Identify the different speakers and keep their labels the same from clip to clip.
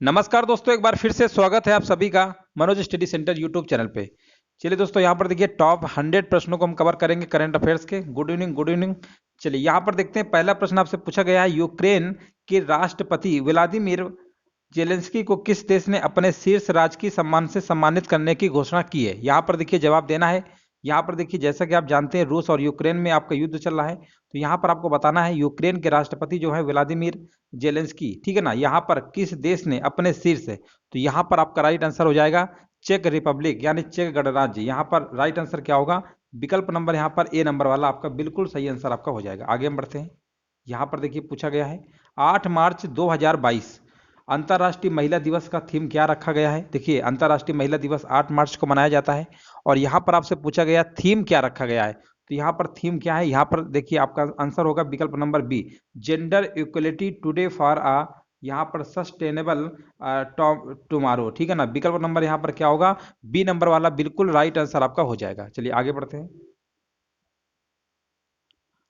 Speaker 1: नमस्कार दोस्तों, एक बार फिर से स्वागत है आप सभी का Manoj study centre YouTube channel पे। चलिए दोस्तों, यहाँ पर देखिए टॉप 100 प्रश्नों को हम कवर करेंगे करंट अफेयर्स के। Good evening, good evening. चलिए यहाँ पर देखते हैं, पहला प्रश्न आपसे पूछा गया है, यूक्रेन के राष्ट्रपति व्लादिमीर जेलेंस्की को किस देश ने अपने शीर्ष राजकीय सम्मान से सम्मानित करने की घोषणा की है। यहाँ पर देखिए जवाब देना है। यहाँ पर देखिए, जैसा कि आप जानते हैं, रूस और यूक्रेन में आपका युद्ध चल रहा है, तो यहाँ पर आपको बताना है यूक्रेन के राष्ट्रपति जो है व्लादिमीर जेलेंस्की, ठीक है ना, यहाँ पर किस देश ने अपने शीर्ष है। तो यहाँ पर आपका राइट आंसर हो जाएगा चेक रिपब्लिक, यानी चेक गणराज्य। यहाँ पर राइट आंसर क्या होगा? विकल्प नंबर यहाँ पर ए नंबर वाला आपका बिल्कुल सही आंसर आपका हो जाएगा। आगे हम बढ़ते हैं। यहाँ पर देखिए पूछा गया है 8 मार्च 2022 अंतर्राष्ट्रीय महिला दिवस का थीम क्या रखा गया है। देखिए अंतर्राष्ट्रीय महिला दिवस 8 मार्च को मनाया जाता है, और यहाँ पर आपसे पूछा गया थीम क्या रखा गया है। तो यहाँ पर थीम क्या है, यहाँ पर देखिए आपका आंसर होगा विकल्प number B, gender equality today for a, यहाँ पर सस्टेनेबल टुमारो, ठीक है ना। विकल्प नंबर यहाँ पर क्या होगा? बी नंबर वाला बिल्कुल राइट आंसर आपका हो जाएगा। चलिए आगे बढ़ते हैं।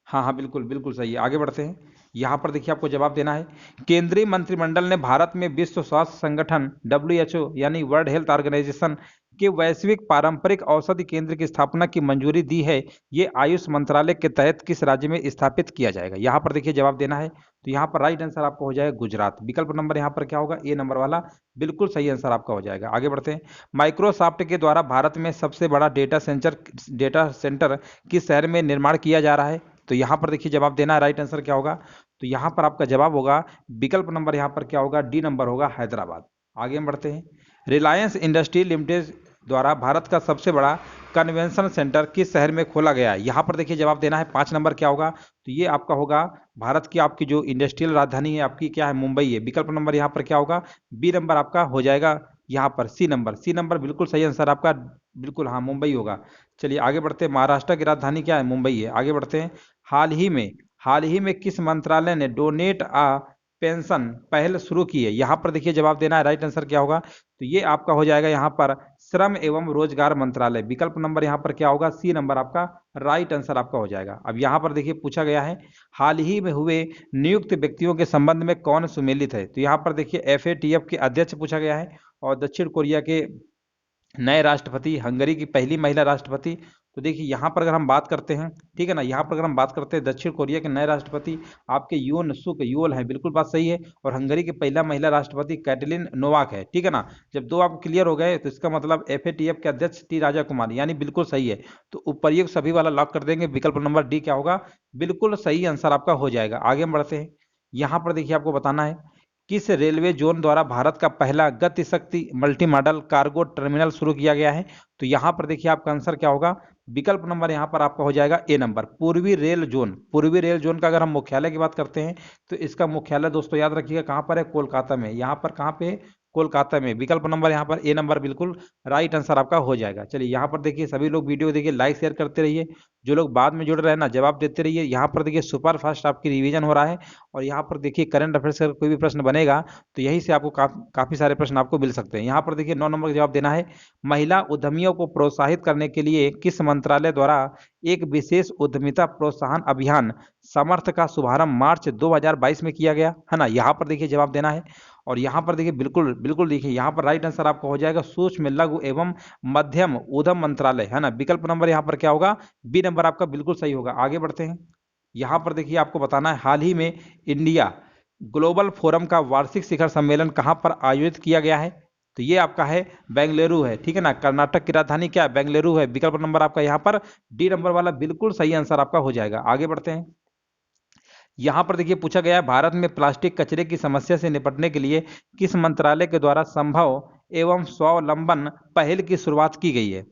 Speaker 1: हाँ हाँ, बिल्कुल बिल्कुल सही है। आगे बढ़ते हैं। यहाँ पर देखिए आपको जवाब देना है। केंद्रीय मंत्रिमंडल ने भारत में विश्व स्वास्थ्य संगठन डब्ल्यूएचओ यानी वर्ल्ड हेल्थ ऑर्गेनाइजेशन के वैश्विक पारंपरिक औषधि केंद्र की स्थापना की मंजूरी दी है। ये आयुष मंत्रालय के तहत किस राज्य में स्थापित किया जाएगा। यहाँ पर देखिए जवाब देना है। तो यहाँ पर राइट आंसर आपका हो जाएगा गुजरात। विकल्प नंबर यहाँ पर क्या होगा? ए नंबर वाला बिल्कुल सही आंसर आपका हो जाएगा। आगे बढ़ते हैं। माइक्रोसॉफ्ट के द्वारा भारत में सबसे बड़ा डेटा सेंटर किस शहर में निर्माण किया जा रहा है। तो यहाँ पर देखिए जवाब देना है। राइट आंसर क्या होगा? तो यहाँ पर आपका जवाब होगा विकल्प नंबर यहाँ पर क्या होगा? डी नंबर होगा, हैदराबाद। आगे हम बढ़ते हैं। रिलायंस इंडस्ट्री लिमिटेड द्वारा भारत का सबसे बड़ा कन्वेंशन सेंटर किस शहर में खोला गया है। यहाँ पर देखिए जवाब देना है। 5 नंबर क्या होगा? तो ये आपका होगा भारत की आपकी जो इंडस्ट्रियल राजधानी है आपकी क्या है? मुंबई है। विकल्प नंबर यहाँ पर क्या होगा? बी नंबर आपका हो जाएगा यहाँ पर सी नंबर बिल्कुल सही आंसर आपका। बिल्कुल हाँ, मुंबई होगा। चलिए आगे बढ़ते हैं। महाराष्ट्र की राजधानी क्या है? मुंबई है। आगे बढ़ते हैं। हाल ही में किस मंत्रालय ने डोनेट आ पेंशन पहल शुरू की है। यहाँ पर देखिए जवाब देना है। राइट आंसर क्या होगा? तो ये आपका हो जाएगा यहाँ पर श्रम एवं रोजगार मंत्रालय। विकल्प नंबर यहाँ पर क्या होगा? सी नंबर आपका राइट आंसर आपका हो जाएगा। अब यहाँ पर देखिए पूछा गया है, हाल ही में हुए नियुक्त व्यक्तियों के संबंध में कौन सुमेलित है। तो यहाँ पर देखिए एफएटीएफ के अध्यक्ष पूछा गया है, और दक्षिण कोरिया के नए राष्ट्रपति, हंगरी की पहली महिला राष्ट्रपति। तो देखिए यहाँ पर अगर हम बात करते हैं, ठीक है ना, यहाँ पर अगर हम बात करते हैं दक्षिण कोरिया के नए राष्ट्रपति आपके योन सुक योल है। बिल्कुल बात सही है। और हंगरी की पहला महिला राष्ट्रपति कैटलिन नोवाक है, ठीक है ना। जब दो आपको क्लियर हो गए तो इसका मतलब एफएटीएफ के अध्यक्ष टी राजा कुमार, यानी बिल्कुल सही है। तो उपरयुक्त सभी वाला लॉक कर देंगे। विकल्प नंबर डी क्या होगा? बिल्कुल सही आंसर आपका हो जाएगा। आगे हम बढ़ते हैं। यहाँ पर देखिए आपको बताना है, किस रेलवे जोन द्वारा भारत का पहला गति शक्ति मल्टी मॉडल कार्गो टर्मिनल शुरू किया गया है। तो यहाँ पर देखिए आपका आंसर क्या होगा? विकल्प नंबर यहाँ पर आपका हो जाएगा ए नंबर, पूर्वी रेल जोन। पूर्वी रेल जोन का अगर हम मुख्यालय की बात करते हैं, तो इसका मुख्यालय दोस्तों याद रखिएगा कहाँ पर है? कोलकाता में। यहाँ पर कहाँ पे है? कोलकाता में। विकल्प नंबर यहाँ पर ए नंबर बिल्कुल राइट आंसर आपका हो जाएगा। चलिए यहाँ पर देखिए सभी लोग वीडियो देखिए, लाइक शेयर करते रहिए। जो लोग बाद में जुड़ रहे हैं ना, जवाब देते रहिए। यहाँ पर देखिए सुपर फास्ट आपकी रिवीजन हो रहा है, और यहाँ पर देखिए करंट अफेयर्स का कोई भी प्रश्न बनेगा तो यहीं से आपको काफी सारे प्रश्न आपको मिल सकते हैं। यहाँ पर देखिए 9 नंबर का जवाब देना है। महिला उद्यमियों को प्रोत्साहित करने के लिए किस मंत्रालय द्वारा एक विशेष उद्यमिता प्रोत्साहन अभियान समर्थ का शुभारंभ मार्च 2022 में किया गया है ना। यहाँ पर देखिए जवाब देना है। और यहाँ पर देखिए बिल्कुल बिल्कुल देखिए यहाँ पर राइट आंसर आपका हो जाएगा सूक्ष्म लघु एवं मध्यम उद्यम मंत्रालय, है ना। विकल्प नंबर यहाँ पर क्या होगा? बी नंबर आपका बिल्कुल सही होगा। आगे बढ़ते हैं। यहाँ पर देखिए आपको बताना है, हाल ही में इंडिया ग्लोबल फोरम का वार्षिक शिखर सम्मेलन कहाँ पर आयोजित किया गया है। तो ये आपका है बेंगलुरु है, ठीक है ना। कर्नाटक की राजधानी क्या है? बेंगलुरु है। विकल्प नंबर आपका यहाँ पर डी नंबर वाला बिल्कुल सही आंसर आपका हो जाएगा। आगे बढ़ते हैं। यहाँ पर देखिए पूछा गया है, भारत में प्लास्टिक कचरे की समस्या से निपटने के लिए किस मंत्रालय के द्वारा संभव एवं स्वावलंबन पहल की शुरुआत की गई है।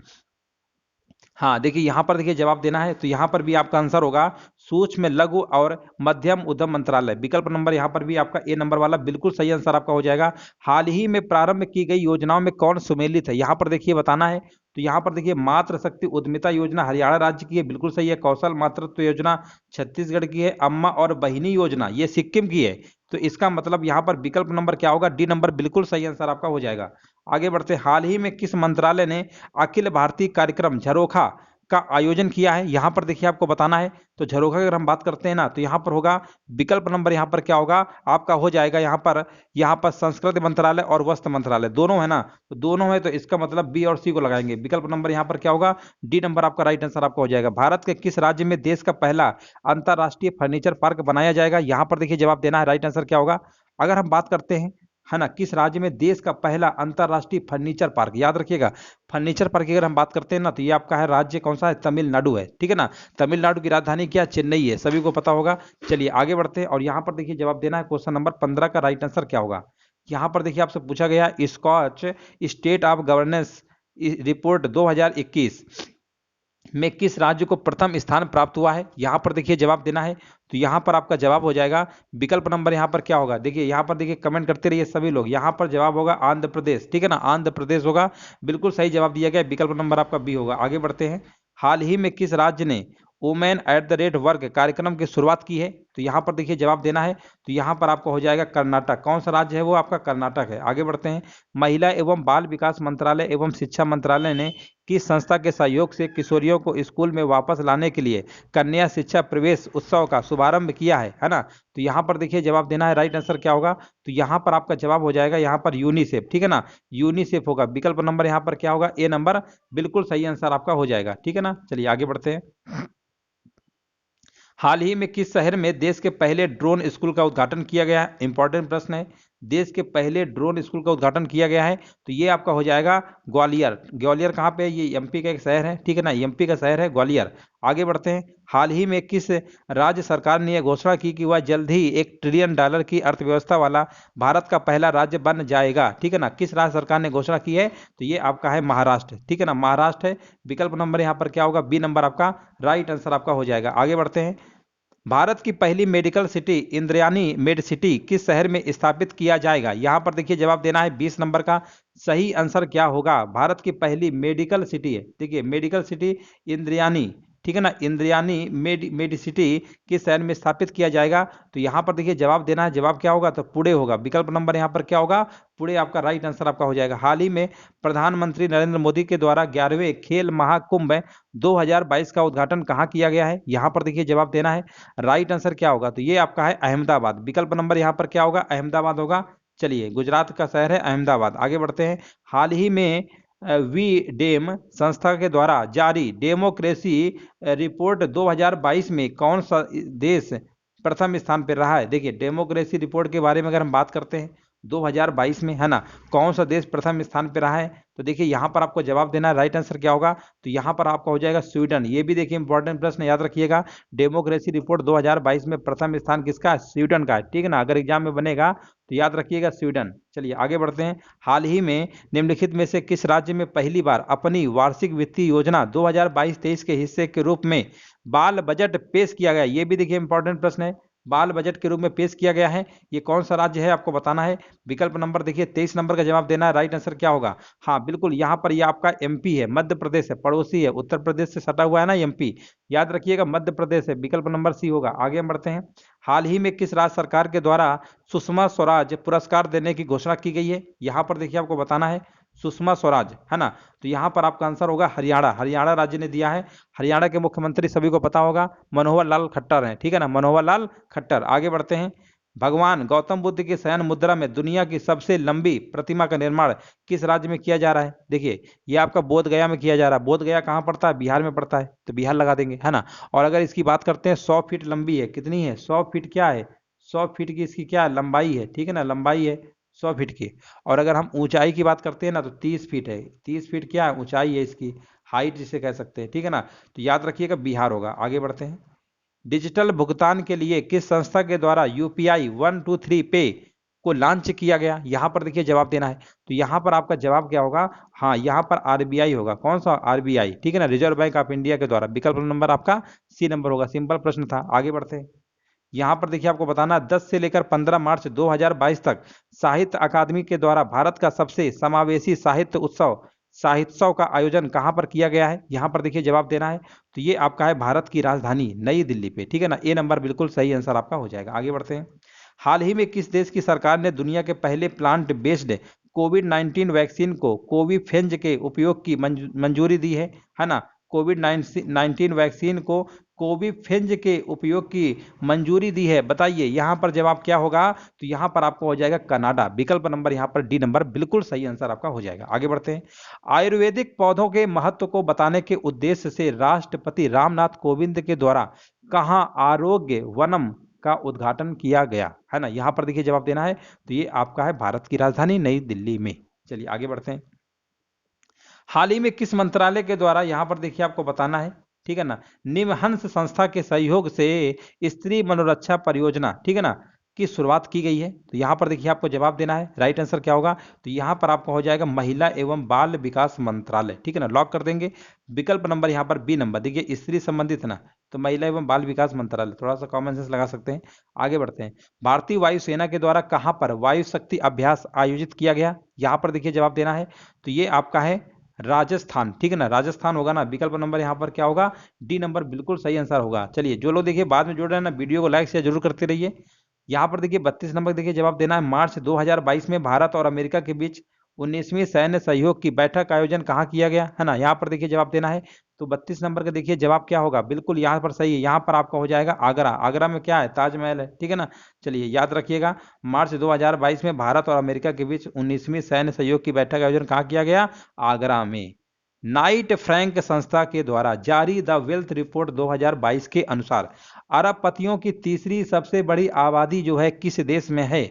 Speaker 1: हाँ देखिए यहाँ पर देखिए जवाब देना है। तो यहाँ पर भी आपका आंसर होगा सूक्ष्म लघु और मध्यम उद्यम मंत्रालय। विकल्प नंबर यहाँ पर भी आपका ए नंबर वाला बिल्कुल सही आंसर आपका हो जाएगा। हाल ही में प्रारंभ की गई योजनाओं में कौन सुमेलित है, यहाँ पर देखिए बताना है। तो यहाँ पर देखिए मातृ शक्ति उद्यमिता योजना हरियाणा राज्य की है, बिल्कुल सही है। कौशल मातृत्व योजना छत्तीसगढ़ की है। अम्मा और बहिनी योजना ये सिक्किम की है। तो इसका मतलब यहाँ पर विकल्प नंबर क्या होगा? डी नंबर बिल्कुल सही आंसर आपका हो जाएगा। आगे बढ़ते, हाल ही में किस मंत्रालय ने अखिल भारतीय कार्यक्रम झरोखा का आयोजन किया है, यहाँ पर देखिए आपको बताना है। तो झरोखा की अगर हम बात करते हैं ना, तो यहाँ पर होगा विकल्प नंबर, यहाँ पर क्या होगा आपका हो जाएगा, यहाँ पर संस्कृति मंत्रालय और वस्त्र मंत्रालय दोनों है ना, तो दोनों है, तो इसका मतलब बी और सी को लगाएंगे। विकल्प नंबर यहाँ पर क्या होगा, डी नंबर आपका राइट आंसर आपका हो जाएगा। भारत के किस राज्य में देश का पहला अंतरराष्ट्रीय फर्नीचर पार्क बनाया जाएगा, यहाँ पर देखिए जवाब देना है, राइट आंसर क्या होगा। अगर हम बात करते हैं है ना, किस राज्य में देश का पहला अंतरराष्ट्रीय फर्नीचर पार्क, याद रखिएगा फर्नीचर पार्क की अगर हम बात करते हैं ना, तो ये आपका है राज्य कौन सा है, तमिलनाडु है, ठीक है ना। तमिलनाडु की राजधानी क्या, चेन्नई है, सभी को पता होगा। चलिए आगे बढ़ते हैं, और यहाँ पर देखिए जवाब देना है क्वेश्चन नंबर 15 का राइट आंसर क्या होगा। यहाँ पर देखिए आपसे पूछा गया Scotch state of governance report 2021 में किस राज्य को प्रथम स्थान प्राप्त हुआ है, यहाँ पर देखिए जवाब देना है। तो यहाँ पर आपका जवाब हो जाएगा विकल्प नंबर, यहाँ पर क्या होगा, देखिए यहाँ पर देखिए कमेंट करते रहिए सभी लोग, यहाँ पर जवाब होगा आंध्र प्रदेश, ठीक है ना, आंध्र प्रदेश होगा, बिल्कुल सही जवाब दिया गया, विकल्प नंबर आपका बी होगा। आगे बढ़ते हैं, हाल ही में किस राज्य ने women at the rate work कार्यक्रम की शुरुआत की है, तो यहाँ पर देखिए जवाब देना है। तो यहाँ पर आपको हो जाएगा कर्नाटक, कौन सा राज्य है वो आपका कर्नाटक है। आगे बढ़ते हैं, महिला एवं बाल विकास मंत्रालय एवं शिक्षा मंत्रालय ने किस संस्था के सहयोग से किशोरियों को स्कूल में वापस लाने के लिए कन्या शिक्षा प्रवेश उत्सव का शुभारंभ किया है ना। तो यहाँ पर देखिए जवाब देना है, राइट आंसर क्या होगा, तो यहाँ पर आपका जवाब हो जाएगा यहाँ पर यूनिसेफ, ठीक है ना, यूनिसेफ होगा। विकल्प नंबर यहाँ पर क्या होगा, ए नंबर, बिल्कुल सही आंसर आपका हो जाएगा, ठीक है ना। चलिए आगे बढ़ते हैं, हाल ही में किस शहर में देश के पहले ड्रोन स्कूल का उद्घाटन किया गया है, इंपॉर्टेंट प्रश्न है, देश के पहले ड्रोन स्कूल का उद्घाटन किया गया है, तो ये आपका हो जाएगा ग्वालियर। ग्वालियर कहाँ पे है, ये एमपी का एक शहर है, ठीक है ना, एमपी का शहर है ग्वालियर। आगे बढ़ते हैं, हाल ही में किस राज्य सरकार ने यह घोषणा की कि वह जल्द ही $1 ट्रिलियन की अर्थव्यवस्था वाला भारत का पहला राज्य बन जाएगा, ठीक है ना, किस राज्य सरकार ने घोषणा की है, तो ये आपका है महाराष्ट्र, ठीक है ना, महाराष्ट्र है। विकल्प नंबर यहाँ पर क्या होगा, बी नंबर आपका राइट आंसर आपका हो जाएगा। आगे बढ़ते हैं, भारत की पहली medical city Indrayani made city किस शहर में स्थापित किया जाएगा, यहां पर देखिए जवाब देना है 20 नंबर का। सही आंसर क्या होगा, भारत की पहली मेडिकल सिटी है, देखिए मेडिकल सिटी इंद्रायणी, ठीक है ना, इंद्रायणी मेडिसिटी किस शहर में स्थापित किया जाएगा, तो यहाँ पर देखिए जवाब देना है, जवाब क्या होगा, तो पुणे होगा। विकल्प नंबर यहाँ पर क्या होगा, पुणे आपका राइट आंसर आपका हो जाएगा। हाल ही में प्रधानमंत्री नरेंद्र मोदी के द्वारा 11वें खेल महाकुंभ 2022 का उद्घाटन कहाँ किया गया है, यहाँ पर देखिए जवाब देना है, राइट आंसर क्या होगा, तो ये आपका है अहमदाबाद। विकल्प नंबर यहाँ पर क्या होगा, अहमदाबाद होगा। चलिए गुजरात का शहर है अहमदाबाद। आगे बढ़ते हैं, हाल ही में वी डेम संस्था के द्वारा जारी डेमोक्रेसी रिपोर्ट 2022 में कौन सा देश प्रथम स्थान पर रहा है। देखिए डेमोक्रेसी रिपोर्ट के बारे में अगर हम बात करते हैं 2022 में, है ना, कौन सा देश प्रथम स्थान पर रहा है, तो देखिए यहाँ पर आपको जवाब देना है, राइट आंसर क्या होगा, तो यहाँ पर आपका हो जाएगा स्वीडन। ये भी देखिए इंपॉर्टेंट प्रश्न याद रखिएगा, डेमोक्रेसी रिपोर्ट 2022 में प्रथम स्थान किसका है, स्वीडन का है, ठीक है ना, अगर एग्जाम में बनेगा तो याद रखिएगा स्वीडन। चलिए आगे बढ़ते हैं, हाल ही में निम्नलिखित में से किस राज्य में पहली बार अपनी वार्षिक वित्तीय योजना 2022-23 के हिस्से के रूप में बाल बजट पेश किया गया, ये भी देखिए इंपॉर्टेंट प्रश्न है, बाल बजट के रूप में पेश किया गया है, ये कौन सा राज्य है आपको बताना है। विकल्प नंबर देखिए 23 नंबर का जवाब देना है, राइट आंसर क्या होगा, हाँ बिल्कुल यहाँ पर ये आपका एमपी है, मध्य प्रदेश है, पड़ोसी है, उत्तर प्रदेश से सटा हुआ है ना एमपी, याद रखिएगा मध्य प्रदेश है, विकल्प नंबर सी होगा। आगे हम बढ़ते हैं, हाल ही में किस राज्य सरकार के द्वारा सुषमा स्वराज पुरस्कार देने की घोषणा की गई है, यहाँ पर देखिए आपको बताना है, सुषमा स्वराज, है ना, तो यहाँ पर आपका आंसर होगा हरियाणा, हरियाणा राज्य ने दिया है। हरियाणा के मुख्यमंत्री सभी को पता होगा मनोहर लाल खट्टर हैं, ठीक है ना, मनोहर लाल खट्टर। आगे बढ़ते हैं, भगवान गौतम बुद्ध की शयन मुद्रा में दुनिया की सबसे लंबी प्रतिमा का निर्माण किस राज्य में किया जा रहा है, देखिए ये आपका बोध गया में किया जा रहा है। बोध गया कहाँ पड़ता है, बिहार में पड़ता है, तो बिहार लगा देंगे, है ना। और अगर इसकी बात करते हैं 100 फीट लंबी है, कितनी है, 100 फीट क्या है, 100 फीट की इसकी क्या है, लंबाई है, ठीक है ना, लंबाई है 100 फीट की। और अगर हम ऊंचाई की बात करते हैं ना, तो 30 फीट है, 30 फीट क्या है ऊंचाई है इसकी, हाइट जिसे कह सकते हैं, ठीक है ना, तो याद रखिएगा बिहार होगा। आगे बढ़ते हैं, डिजिटल भुगतान के लिए किस संस्था के द्वारा यूपीआई 123 पे को लॉन्च किया गया, यहां पर देखिए जवाब देना है, तो यहां पर आपका जवाब क्या होगा, हाँ यहाँ पर आरबीआई होगा, कौन सा आरबीआई, ठीक है ना, रिजर्व बैंक ऑफ इंडिया के द्वारा। विकल्प नंबर आपका सी नंबर होगा, सिंपल प्रश्न था। आगे बढ़ते हैं, यहाँ पर देखिए आपको बताना 10 से लेकर 15 मार्च 2022 तक साहित्य अकादमी के द्वारा भारत का सबसे समावेशी साहित्योत्सव का आयोजन कहाँ पर किया गया है, यहाँ पर देखिए जवाब देना है, तो ये आपका है भारत की राजधानी नई दिल्ली पे, ठीक है ना, ए नंबर बिल्कुल सही आंसर आपका हो जाएगा। आगे बढ़ते हैं, हाल ही में किस देश की सरकार ने दुनिया के पहले प्लांट बेस्ड कोविड-19 वैक्सीन को कोविफेंज के उपयोग की मंजूरी दी है ना, कोविड 19 वैक्सीन को कोविफिंज के उपयोग की मंजूरी दी है? बताइए यहाँ पर जवाब क्या होगा? तो यहाँ पर आपका हो जाएगा कनाडा। विकल्प नंबर यहाँ पर डी नंबर बिल्कुल सही आंसर आपका हो जाएगा। आगे बढ़ते हैं। आयुर्वेदिक पौधों के महत्व को बताने के उद्देश्य से राष्ट्रपति रामनाथ कोविंद के द्वारा कहाँ आरोग्य वनम का उद्घाटन किया गया है ना? यहाँ पर देखिए जवाब देना है, तो ये आपका है भारत की राजधानी नई दिल्ली में। चलिए आगे बढ़ते हैं। हाल ही में किस मंत्रालय के द्वारा, यहाँ पर देखिए आपको बताना है, ठीक है ना, निमहंस संस्था के सहयोग से स्त्री मनोरक्षा परियोजना, ठीक है ना, की शुरुआत की गई है? तो यहाँ पर देखिए आपको जवाब देना है, राइट आंसर क्या होगा? तो यहाँ पर आपका हो जाएगा महिला एवं बाल विकास मंत्रालय, ठीक है ना, लॉक कर देंगे। विकल्प नंबर यहाँ पर बी नंबर, देखिए स्त्री संबंधित ना, तो महिला एवं बाल विकास मंत्रालय, थोड़ा सा कॉमन सेंस लगा सकते हैं। आगे बढ़ते हैं। भारतीय वायुसेना के द्वारा कहाँ पर वायु शक्ति अभ्यास आयोजित किया गया? यहाँ पर देखिए जवाब देना है, तो ये आपका है राजस्थान, ठीक है ना, राजस्थान होगा ना। विकल्प नंबर यहाँ पर क्या होगा? डी नंबर बिल्कुल सही आंसर होगा। चलिए जो लोग देखिए बाद में जुड़ रहे हैं ना, वीडियो को लाइक शेयर जरूर करते रहिए। यहाँ पर देखिए 32 नंबर देखिए जवाब देना है, मार्च 2022 में भारत और अमेरिका के बीच 19वीं सैन्य सहयोग की बैठक का आयोजन कहाँ किया गया है ना? यहाँ पर देखिए जवाब देना है, तो 32 नंबर का देखिए जवाब क्या होगा? बिल्कुल यहाँ पर सही है, यहाँ पर आपका हो जाएगा आगरा। आगरा में क्या है? ताजमहल है, ठीक है ना। चलिए याद रखिएगा, मार्च 2022 में भारत और अमेरिका के बीच 19वीं सैन्य सहयोग की बैठक का आयोजन कहाँ किया गया? आगरा में। नाइट फ्रैंक संस्था के द्वारा जारी द वेल्थ रिपोर्ट 2022 के अनुसार अरबपतियों की तीसरी सबसे बड़ी आबादी जो है किस देश में है?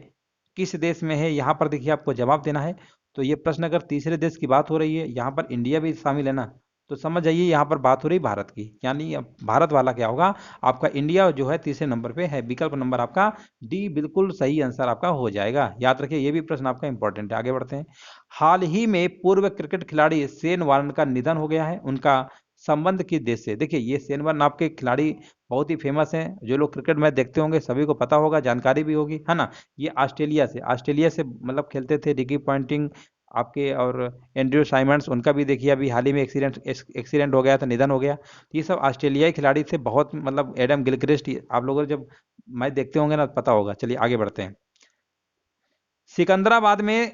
Speaker 1: किस देश में है? यहाँ पर देखिए आपको जवाब देना है। तो ये प्रश्न अगर तीसरे देश की बात हो रही है, यहाँ पर इंडिया भी शामिल है ना, तो समझ जाइए यहाँ पर बात हो रही भारत की, यानी भारत वाला क्या होगा? आपका इंडिया जो है तीसरे नंबर पे है। विकल्प नंबर आपका डी बिल्कुल सही आंसर आपका हो जाएगा। याद रखिए ये भी प्रश्न आपका इंपॉर्टेंट है। आगे बढ़ते हैं। हाल ही में पूर्व क्रिकेट खिलाड़ी शेन वार्न का निधन हो गया है, उनका संबंध किस देश से? देखिए ये शेन वार्न आपके खिलाड़ी बहुत ही फेमस हैं, जो लोग क्रिकेट मैच देखते होंगे सभी को पता होगा, जानकारी भी होगी, है ना। ये ऑस्ट्रेलिया से मतलब खेलते थे। रिकी पॉन्टिंग आपके और एंड्रयू साइमंड्स, उनका भी देखिए अभी हाल ही में एक्सीडेंट हो गया था, निधन हो गया। तो ये सब ऑस्ट्रेलियाई खिलाड़ी थे, बहुत मतलब एडम गिलक्रिस्ट, आप लोगों जब मैच देखते होंगे ना पता होगा। चलिए आगे बढ़ते हैं। सिकंदराबाद में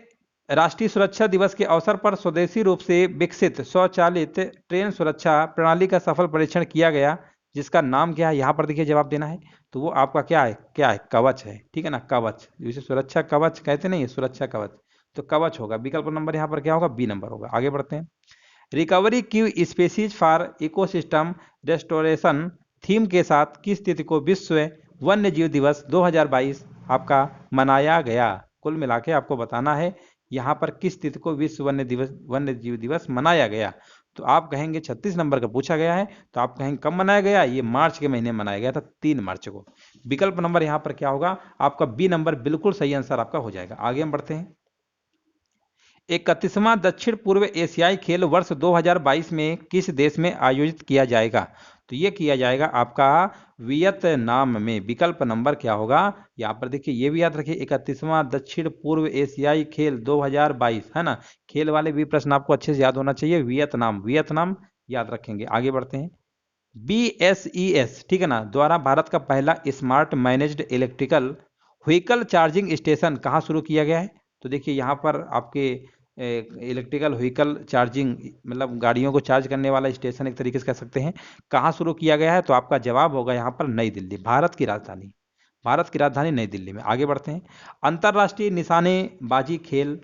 Speaker 1: राष्ट्रीय सुरक्षा दिवस के अवसर पर स्वदेशी रूप से विकसित स्वचालित ट्रेन सुरक्षा प्रणाली का सफल परीक्षण किया गया, जिसका नाम क्या है? यहाँ पर देखिए जवाब देना है, तो वो आपका क्या है? क्या है? कवच है, ठीक है ना, कवच, जिसे सुरक्षा कवच कहते नहीं है, सुरक्षा कवच, तो कवच होगा। विकल्प नंबर यहाँ पर क्या होगा? बी नंबर होगा। आगे बढ़ते हैं। रिकवरी की species for ecosystem restoration theme के साथ किस तिथि को विश्व वन्य जीव दिवस 2022 आपका मनाया गया? कुल मिला के आपको बताना है यहाँ पर किस तिथि को विश्व वन्य जीव दिवस मनाया गया। तो आप कहेंगे 36 नंबर का पूछा गया है, तो आप कहेंगे कब मनाया गया? ये मार्च के महीने मनाया गया था, 3 मार्च को। विकल्प नंबर यहाँ पर क्या होगा? आपका बी नंबर बिल्कुल सही आंसर आपका हो जाएगा। आगे हम बढ़ते हैं। 31वां दक्षिण पूर्व एशियाई खेल वर्ष 2022 में किस देश में आयोजित किया जाएगा? तो ये किया जाएगा आपका वियतनाम में। विकल्प नंबर क्या होगा? यहाँ पर देखिए ये भी याद रखिए, 31वां दक्षिण पूर्व एशियाई खेल 2022, है ना। खेल वाले भी प्रश्न आपको अच्छे से याद होना चाहिए। वियतनाम, वियतनाम याद रखेंगे। आगे बढ़ते हैं। BSES, ठीक है ना, द्वारा भारत का पहला smart managed electrical vehicle charging station कहाँ शुरू किया गया है? तो देखिए यहाँ पर आपके इलेक्ट्रिकल व्हीकल चार्जिंग मतलब गाड़ियों को चार्ज करने वाला स्टेशन एक तरीके से कह सकते हैं, कहाँ शुरू किया गया है? तो आपका जवाब होगा यहाँ पर नई दिल्ली, भारत की राजधानी नई दिल्ली में। आगे बढ़ते हैं। अंतर्राष्ट्रीय निशानेबाजी खेल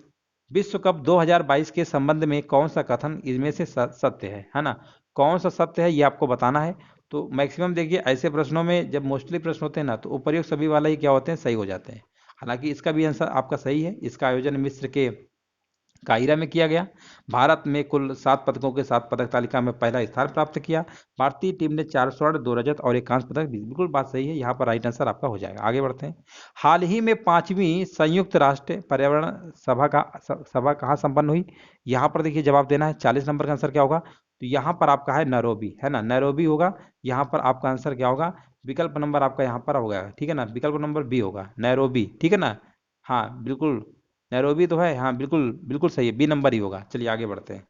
Speaker 1: विश्व कप 2022 के संबंध में कौन सा कथन इनमें से सत्य है ना? कौन सा सत्य है ये आपको बताना है। तो मैक्सिमम देखिए ऐसे प्रश्नों में जब मोस्टली प्रश्न होते हैं ना, तो उपर्युक्त सभी वाला ही क्या होते हैं? सही हो जाते हैं। हालांकि इसका भी आंसर आपका सही है। इसका आयोजन मिस्र के काहिरा में किया गया। भारत में कुल 7 पदकों के साथ पदक तालिका में पहला स्थान प्राप्त किया। भारतीय टीम ने 4 स्वर्ण, 2 रजत और 1 कांस्य पदक। बिल्कुल बात सही है, यहाँ पर राइट आंसर आपका हो जाएगा। आगे बढ़ते हैं। हाल ही में 5वीं संयुक्त राष्ट्र पर्यावरण सभा कहाँ संपन्न हुई? यहाँ पर देखिए जवाब देना है, 40 नंबर का आंसर क्या होगा? तो यहाँ पर आपका है नैरोबी, है ना, नैरोबी होगा। यहाँ पर आपका आंसर क्या होगा? विकल्प नंबर आपका यहाँ पर होगा, ठीक है ना, विकल्प नंबर बी होगा, नैरोबी, ठीक है ना। हाँ बिल्कुल, नैरोबी तो है, हाँ बिल्कुल बिल्कुल सही है, बी नंबर ही होगा। चलिए आगे बढ़ते हैं।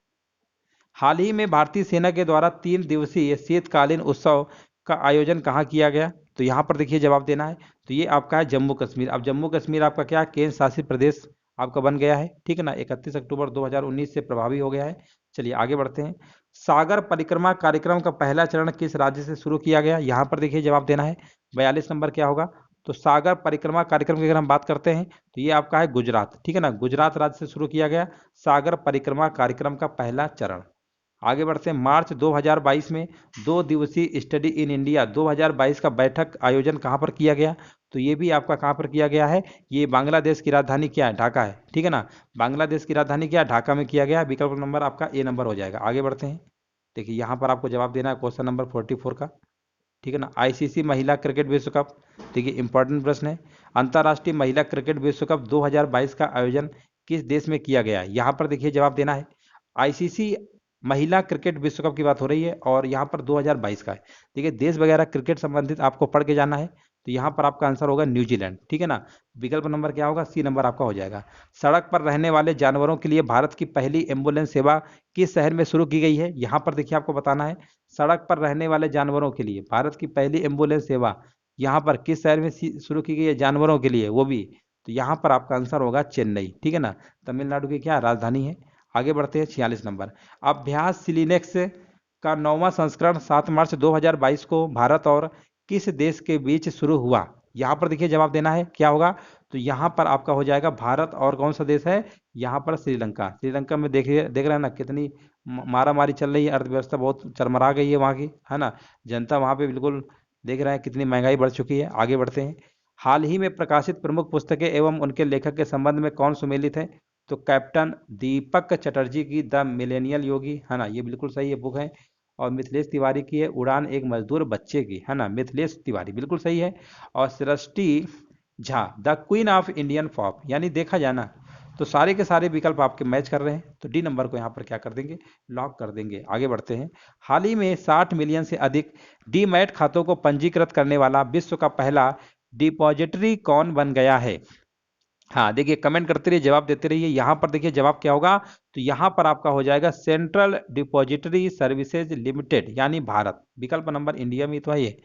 Speaker 1: हाल ही में भारतीय सेना के द्वारा 3 दिवसीय शीतकालीन उत्सव का आयोजन कहाँ किया गया? तो यहाँ पर देखिए जवाब देना है, तो ये आपका है जम्मू कश्मीर। अब जम्मू कश्मीर आपका क्या केंद्र शासित प्रदेश आपका बन गया है, ठीक है ना, 31 अक्टूबर 2019 से प्रभावी हो गया है। चलिए आगे बढ़ते हैं। सागर परिक्रमा कार्यक्रम का पहला चरण किस राज्य से शुरू किया गया? यहाँ पर देखिए जवाब देना है। 42 नंबर क्या होगा? तो सागर परिक्रमा कार्यक्रम की अगर हम बात करते हैं तो ये आपका है गुजरात, ठीक है ना, गुजरात राज्य से शुरू किया गया सागर परिक्रमा कार्यक्रम का पहला चरण। आगे बढ़ते हैं। मार्च 2022 में 2 दिवसीय स्टडी इन इंडिया 2022 का बैठक आयोजन कहाँ पर किया गया? तो ये भी आपका कहाँ पर किया गया है? ये बांग्लादेश की राजधानी क्या है? ढाका है, ठीक है ना। बांग्लादेश की राजधानी क्या है? ढाका में किया गया। विकल्प नंबर आपका ए नंबर हो जाएगा। आगे बढ़ते हैं। देखिए यहाँ पर आपको जवाब देना है क्वेश्चन नंबर 44 का, ठीक है ना। आईसीसी महिला क्रिकेट विश्व कप, देखिए इंपॉर्टेंट प्रश्न है। अंतर्राष्ट्रीय महिला क्रिकेट विश्व कप 2022 का आयोजन किस देश में किया गया है? यहाँ पर देखिए जवाब देना है। आईसीसी महिला क्रिकेट विश्व कप की बात हो रही है और यहाँ पर 2022 का है। देखिए देश वगैरह क्रिकेट संबंधित आपको पढ़ के जाना है, तो यहाँ पर आपका आंसर होगा न्यूजीलैंड, ठीक है ना। विकल्प नंबर क्या होगा? सी नंबर आपका हो जाएगा। सड़क पर रहने वाले जानवरों के लिए भारत की पहली एम्बुलेंस सेवा किस शहर में शुरू की गई है? यहाँ पर देखिए आपको बताना है। सड़क पर रहने वाले जानवरों के लिए भारत की पहली एम्बुलेंस सेवा यहाँ पर किस शहर में शुरू की गई है जानवरों के लिए, वो भी? तो यहाँ पर आपका आंसर होगा चेन्नई, ठीक है ना, तमिलनाडु की क्या राजधानी है। आगे बढ़ते हैं। 46 नंबर। अभ्यास सिलिनेक्स का 9वां संस्करण 7 मार्च 2022 को भारत और किस देश के बीच शुरू हुआ? यहाँ पर देखिए जवाब देना है, क्या होगा? तो यहाँ पर आपका हो जाएगा भारत और कौन सा देश है? यहाँ पर श्रीलंका। श्रीलंका में देखिए, देख रहे हैं ना कितनी मारा मारी चल रही है, अर्थव्यवस्था बहुत चरमरा गई है वहाँ की, है ना। जनता वहाँ पे बिल्कुल देख रहे हैं कितनी महंगाई बढ़ चुकी है। आगे बढ़ते हैं। हाल ही में प्रकाशित प्रमुख पुस्तकें एवं उनके लेखक के संबंध में कौन सुमेलित है? तो कैप्टन दीपक चटर्जी की द मिलेनियल योगी, है ना, ये बिल्कुल सही है बुक है। और मिथिलेश तिवारी की है उड़ान एक मजदूर बच्चे की, है ना, मिथिलेश तिवारी बिल्कुल सही है। और Srishti Jha the queen of Indian pop, यानी देखा जाए ना तो सारे के सारे विकल्प आपके मैच कर रहे हैं, तो डी नंबर को यहाँ पर क्या कर देंगे? लॉक कर देंगे। आगे बढ़ते हैं। हाल ही में 60 मिलियन से अधिक डीमैट खातों को पंजीकृत करने वाला विश्व का पहला डिपॉजिटरी कौन बन गया है? हाँ देखिए, कमेंट करते रहिए, जवाब देते रहिए। यहाँ पर देखिए जवाब क्या होगा? तो यहाँ पर आपका हो जाएगा सेंट्रल डिपॉजिटरी सर्विसेज लिमिटेड, यानी भारत। विकल्प नंबर इंडिया में तो है ये।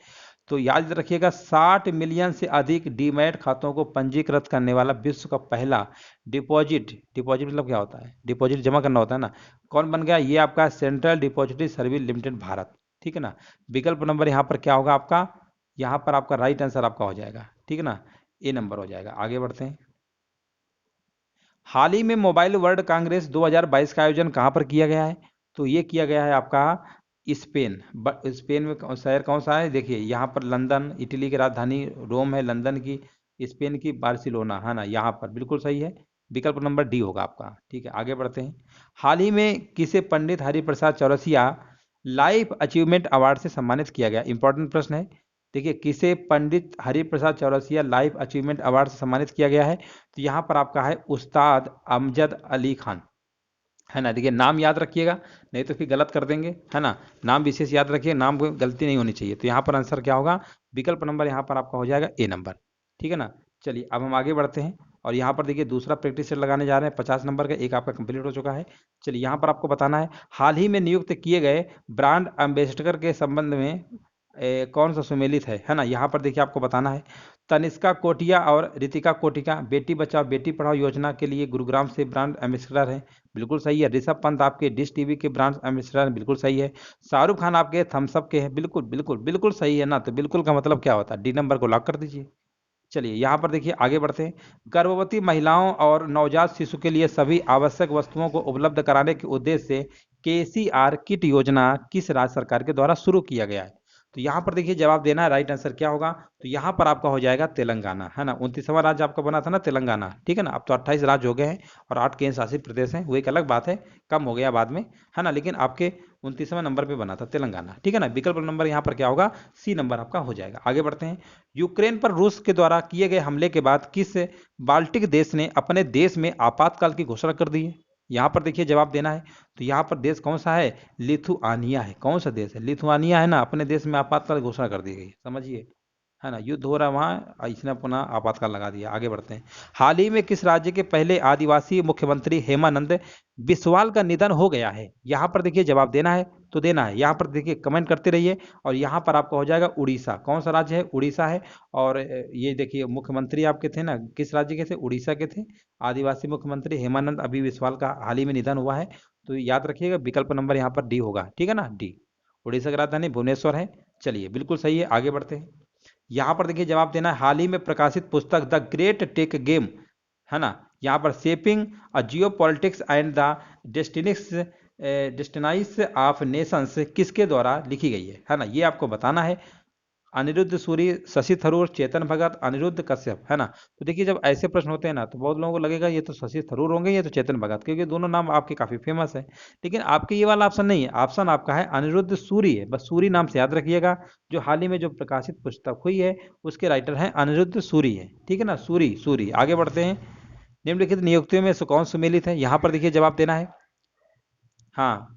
Speaker 1: तो याद रखिएगा 60 मिलियन से अधिक डीमैट खातों को पंजीकृत करने वाला विश्व का पहला डिपॉजिट, डिपॉजिट मतलब क्या होता है? डिपॉजिट जमा करना होता है ना, कौन बन गया? ये आपका central depository service limited Bharat, ठीक है ना। विकल्प नंबर यहाँ पर क्या होगा आपका? यहाँ पर आपका राइट आंसर आपका हो जाएगा, ठीक है ना, ए नंबर हो जाएगा। आगे बढ़ते हैं। हाल ही में मोबाइल वर्ल्ड कांग्रेस 2022 का आयोजन कहाँ पर किया गया है? तो ये किया गया है आपका स्पेन। स्पेन में शहर कौन सा है? देखिए यहाँ पर लंदन, इटली की राजधानी रोम है लंदन की, स्पेन की बार्सिलोना, है ना, यहाँ पर बिल्कुल सही है। विकल्प नंबर डी होगा आपका, ठीक है। आगे बढ़ते हैं। हाल ही में किसे Pandit Hariprasad Chaurasia life achievement award से सम्मानित किया गया? इंपॉर्टेंट प्रश्न है। देखिए किसे Pandit Hariprasad Chaurasia life achievement award से सम्मानित किया गया है? तो यहाँ पर आपका है उस्ताद अमजद अली खान, है ना। देखिए नाम याद रखिएगा, नहीं तो फिर गलत कर देंगे, है ना। नाम विशेष याद रखिए, नाम को गलती नहीं होनी चाहिए। तो यहाँ पर आंसर क्या होगा? विकल्प नंबर यहाँ पर आपका हो जाएगा ए नंबर, ठीक है ना। चलिए अब हम आगे बढ़ते हैं और यहाँ पर देखिए दूसरा प्रैक्टिस सेट लगाने जा रहे हैं 50 नंबर का, एक आपका कंप्लीट हो चुका है। चलिए यहाँ पर आपको बताना है हाल ही में नियुक्त किए गए ब्रांड एम्बेसडर के संबंध में कौन सा सुमेलित है ना। यहाँ पर देखिए आपको बताना है। तनिष्का कोटिया और रितिका कोटिका बेटी बचाओ बेटी पढ़ाओ योजना के लिए गुरुग्राम से ब्रांड एम्बेसडर हैं, बिल्कुल सही है। ऋषभ पंत आपके डिश टीवी के ब्रांड एम्बेसडर हैं, बिल्कुल सही है। शाहरुख खान आपके थम्सअप के हैं, बिल्कुल बिल्कुल बिल्कुल सही है ना। तो बिल्कुल का मतलब क्या होता है? डी नंबर को लॉक कर दीजिए। चलिए यहाँ पर देखिए आगे बढ़ते हैं। गर्भवती महिलाओं और नवजात शिशु के लिए सभी आवश्यक वस्तुओं को उपलब्ध कराने के उद्देश्य से केसीआर किट योजना किस राज्य सरकार के द्वारा शुरू किया गया है? तो यहाँ पर देखिए जवाब देना है, राइट आंसर क्या होगा? तो यहाँ पर आपका हो जाएगा तेलंगाना, है ना। 29वां राज्य आपका बना था ना तेलंगाना, ठीक है ना। अब तो 28 राज्य हो गए हैं और 8 केंद्र शासित प्रदेश हैं, वो एक अलग बात है, कम हो गया बाद में, है ना। लेकिन आपके 29वें नंबर पे बना था तेलंगाना, ठीक है ना। विकल्प नंबर यहाँ पर क्या होगा? सी नंबर आपका हो जाएगा। आगे बढ़ते हैं। यूक्रेन पर रूस के द्वारा किए गए हमले के बाद किस बाल्टिक देश ने अपने देश में आपातकाल की घोषणा कर दी है? यहाँ पर देखिए जवाब देना है। तो यहाँ पर देश कौन सा है? लिथुआनिया है। कौन सा देश है? लिथुआनिया, है ना। अपने देश में आपातकाल घोषणा कर दी गई, समझिए। है ना, युद्ध हो रहा है वहाँ, इसने पुनः आपातकाल लगा दिया। आगे बढ़ते हैं। हाल ही में किस राज्य के पहले आदिवासी मुख्यमंत्री हेमानंद बिस्वाल का निधन हो गया है? यहाँ पर देखिए जवाब देना है तो देना है, यहाँ पर देखिए कमेंट करते रहिए। और यहाँ पर आपका हो जाएगा उड़ीसा। कौन सा राज्य है? उड़ीसा है। और ये देखिए मुख्यमंत्री आपके थे ना, किस राज्य के थे? उड़ीसा के थे। आदिवासी मुख्यमंत्री हेमानंद अभी बिस्वाल का हाल ही में निधन हुआ है। तो याद रखिएगा विकल्प नंबर यहाँ पर डी होगा, ठीक है ना, डी। उड़ीसा की राजधानी भुवनेश्वर है। चलिए बिल्कुल सही है, आगे बढ़ते हैं। यहाँ पर देखिए जवाब देना है, हाल ही में प्रकाशित पुस्तक द ग्रेट टेक गेम, है ना, यहाँ पर shaping a geopolitics and the destinies destinies of nations किसके द्वारा लिखी गई है ना, ये आपको बताना है। अनिरुद्ध सूरी, शशि थरूर, चेतन भगत, अनिरुद्ध कश्यप, है ना। तो देखिए जब ऐसे प्रश्न होते हैं ना तो बहुत लोगों को लगेगा ये तो शशि थरूर होंगे, ये तो चेतन भगत, क्योंकि दोनों नाम आपके काफी फेमस है। लेकिन आपके ये वाला ऑप्शन नहीं है, ऑप्शन आपका है अनिरुद्ध सूरी है, बस सूरी नाम से याद रखिएगा। जो हाल ही में जो प्रकाशित पुस्तक हुई है उसके राइटर हैं अनिरुद्ध सूरी है, ठीक है ना, सूरी सूरी। आगे बढ़ते हैं। निम्नलिखित नियुक्तियों में से कौन सुमेलित है? यहाँ पर देखिए जवाब देना है। हाँ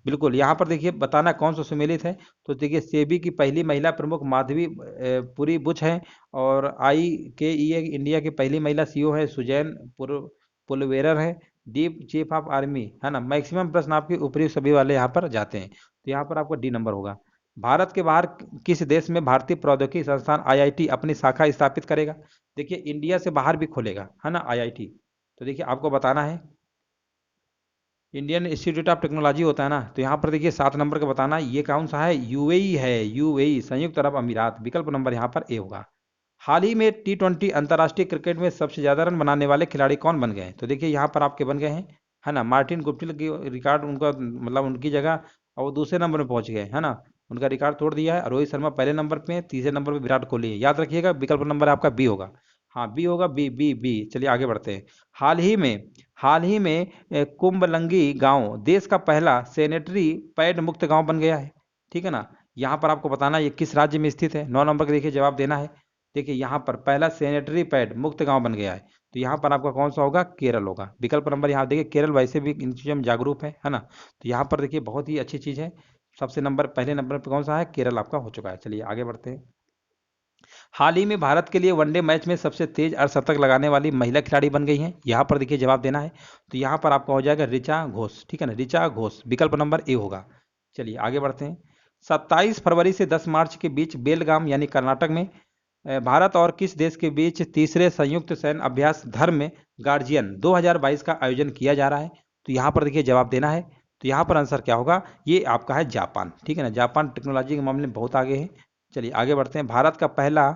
Speaker 1: बिल्कुल, यहाँ पर देखिए बताना कौन सा सुमेलित है। तो देखिए सेबी की पहली महिला प्रमुख माधवी पुरी बुच हैं। और IKEA इंडिया की पहली महिला CEO है सुजैन पुलवेरर है। डीप चीफ ऑफ आर्मी, है ना। मैक्सिमम प्रश्न आपके ऊपरी सभी वाले यहाँ पर जाते हैं, तो यहाँ पर आपको डी नंबर होगा। भारत के बाहर किस देश में भारतीय प्रौद्योगिकी संस्थान IIT अपनी शाखा स्थापित करेगा? देखिए इंडिया से बाहर भी खोलेगा, है ना, IIT। तो देखिए आपको बताना है, इंडियन इंस्टीट्यूट ऑफ टेक्नोलॉजी होता है ना। तो यहाँ पर देखिए 7 नंबर का बताना, ये कौन सा है? यूएई है, यूएई, संयुक्त अरब अमीरात। विकल्प नंबर यहाँ पर ए होगा। हाल ही में T20 अंतर्राष्ट्रीय क्रिकेट में सबसे ज्यादा रन बनाने वाले खिलाड़ी कौन बन गए हैं? तो देखिए यहाँ पर आपके बन गए हैं, है ना, मार्टिन गुप्टिल की रिकॉर्ड उनका, मतलब उनकी जगह, और वो दूसरे नंबर में पहुंच गए, है ना। उनका रिकॉर्ड तोड़ दिया है। रोहित शर्मा पहले नंबर पे है, तीसरे नंबर पे विराट कोहली है। याद रखिएगा विकल्प नंबर आपका बी होगा। हाँ बी होगा, बी बी बी। चलिए आगे बढ़ते हैं। हाल ही में कुंबलंगी गांव देश का पहला सैनिटरी पैड मुक्त गांव बन गया है, ठीक है ना। यहाँ पर आपको बताना ये किस राज्य में स्थित है। 9 नंबर का देखिए जवाब देना है। देखिए यहाँ पर पहला सैनिटरी पैड मुक्त गांव बन गया है, तो यहाँ पर आपका कौन सा होगा? केरल होगा। विकल्प नंबर यहाँ देखिए, केरल वैसे भी इन चीजों में जागरूक है ना। तो यहाँ पर देखिए बहुत ही अच्छी चीज है। सबसे पहले नंबर पर कौन सा है? केरल आपका हो चुका है। चलिए आगे बढ़ते हैं। हाल ही में भारत के लिए वनडे मैच में सबसे तेज अर्धशतक लगाने वाली महिला खिलाड़ी बन गई हैं। यहाँ पर देखिए जवाब देना है। तो यहाँ पर आपका हो जाएगा ऋचा घोष, ठीक है ना, ऋचा घोष। विकल्प नंबर ए होगा। चलिए आगे बढ़ते हैं। 27 फरवरी से 10 मार्च के बीच बेलगाम यानी कर्नाटक में भारत और किस देश के बीच तीसरे संयुक्त सैन्य अभ्यास धर्म गार्जियन 2022 का आयोजन किया जा रहा है? तो यहाँ पर देखिए जवाब देना है। तो यहाँ पर आंसर क्या होगा? ये आपका है जापान, ठीक है ना। जापान टेक्नोलॉजी के मामले में बहुत आगे है। चलिए आगे बढ़ते हैं। भारत का पहला